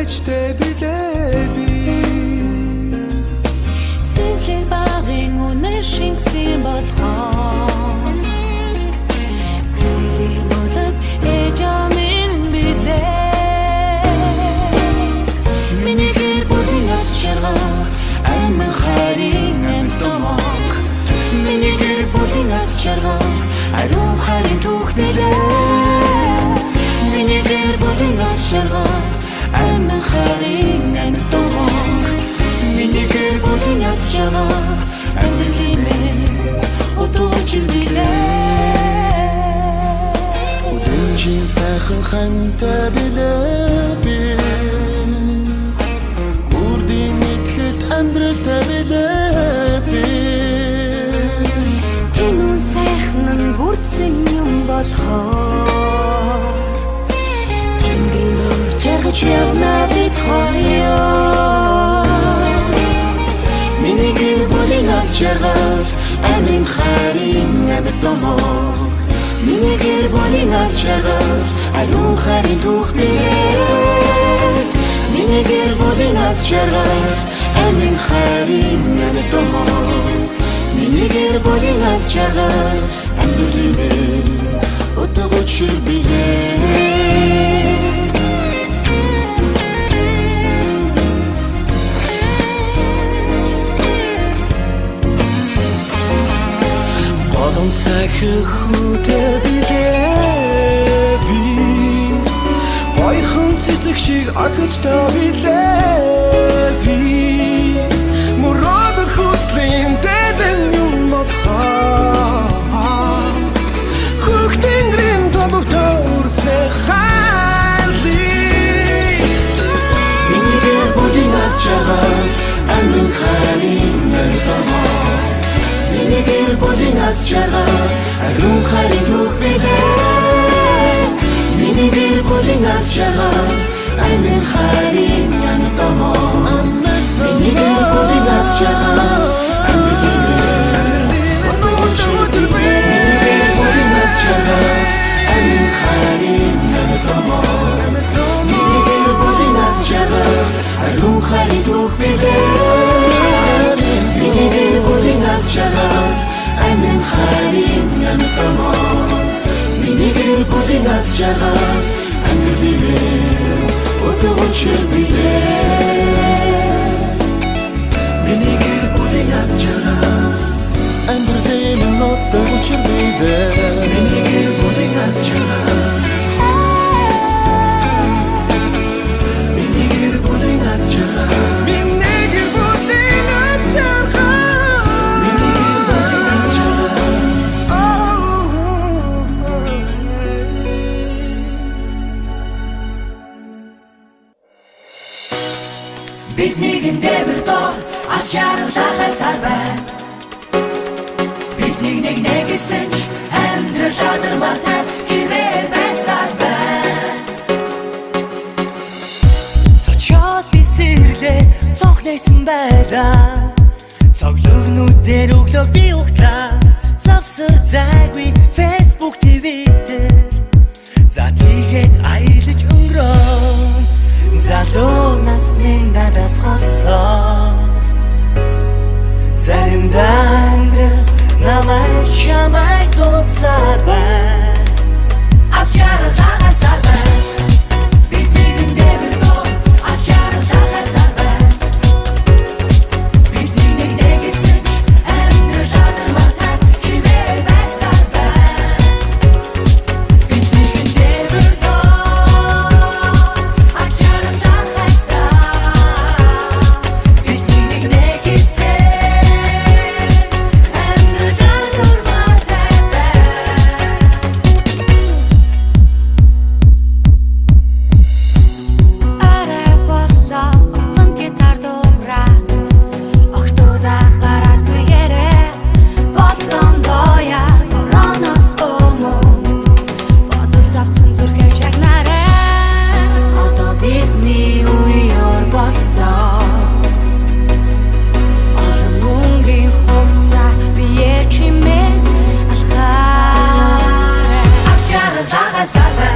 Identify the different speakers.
Speaker 1: ичтэй билээ би
Speaker 2: Сэвлэг багын үнэ шингсэн болгоо Сэтгэлийн болов эжамин билээ Миний гэр бүлийн аз жаргал амин хайрын амт томог Миний гэр бүлийн аз жаргал ариун хайрын түүх билээ Миний гэр бүлийн аз жаргал амин хайрын амт томог Миний гэр бүлийн аз жаргал амьдралын минь удууч билээ
Speaker 1: Өдөржин сайхан хантай билээ би Үрдийн итгэлд амьдралтай билээ би
Speaker 2: Тэнүү сайхан нь бүрдсэн юм болохоо Тэнгэрийн өр жаргаж явна бид хоёроо
Speaker 1: Миний гэр бүлийн аз жаргал амин хайрын амт томог Миний гэр бүлийн аз жаргал ариун хайрын түүх билээ Миний гэр бүлийн аз жаргал амин хайрын амт томог Миний гэр бүлийн аз жаргал амьдралын минь утгууч билээ Болон цахих үдэ билээ би Бойхон цэцэг шиг ахидтай билээ би Мурад хүслийн дэдэн юм болохоо Хөхтэнгрийн тодортой үрсэ хайли Миний гэр бүлийн аз жаргал амин хайрын амт томог Миний гэр бүлийн аз жаргал ариун хайрын түүх билээ Миний гэр бүлийн аз жаргал амин хайрын амт томог Миний гэр бүлийн аз жаргал амьдралын минь утгууч билээ Миний гэр бүлийн аз жаргал амин хайрын амт томог Миний гэр бүлийн аз жаргал ариун хайрын түүх билээ Миний гэр бүлийн аз жаргал амин хайрын амт томог Миний гэр бүлийн аз жаргал амьдралын минь утгууч билээ Миний гэр бүлийн аз жаргал амьдралын минь утгууч билээ Миний гэр бүлийн аз жаргал Миний гэр бүлийн аз жаргал
Speaker 3: Бид нэгэн дэвэр дор аз жаргалахай сар байна Бид нэг нэгэсэн ч амьдрал адармаатай хэвээр байсаар байна Цочоод би сэрлээ цонхнайсан байлаа Цоглогнуудээр өглөө би ухтлаа Завсар зайгүй Facebook TV дээр За тийгээд аялаж өнгөрөө Залуу нас минь надаас холцоо Заримдаа амьдрал намайг чамайг дууцаар байна Аз жаргалахай сар байна Бид нэгэн дэвэр дор аз жаргалахай сар байна Бид нэг нэгэсэн ч амьдрал адармаатай хэвээр байсаар байна Бид нэгэн дэвэр дор аз жаргалахай сар Бид нэг нэгэсэн амьдрал адармаатай Арай боллоо уцан гитар дуурай Октоудаа гараадгүй ярэ Болсон доя нуроноос өмнө Бодол тавцсан зүрхээ чагнараа Одоо бидний үеэр болсон Олон мөнгөний хувцас бие чимээд алхаарай Аз жаргалахай сар байна